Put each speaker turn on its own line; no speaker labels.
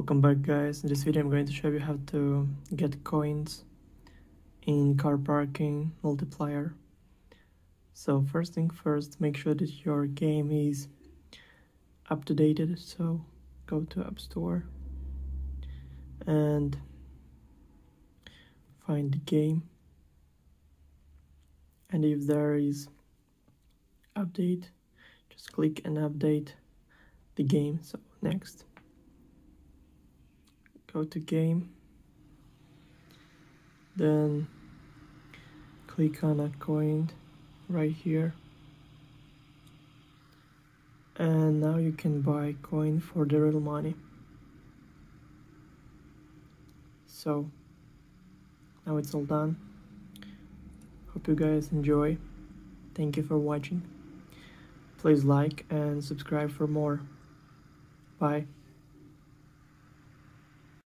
Welcome back, guys. In this video I'm going to show you how to get coins in car parking multiplier. So first thing first, make sure that your game is up to date. So go to App Store and find the game, and if there is update, just click and update the game. So next, go to game, then click on a coin right here, and now you can buy coin for the real money. So now it's all done. Hope you guys enjoy. Thank you for watching. Please like and subscribe for more. Bye.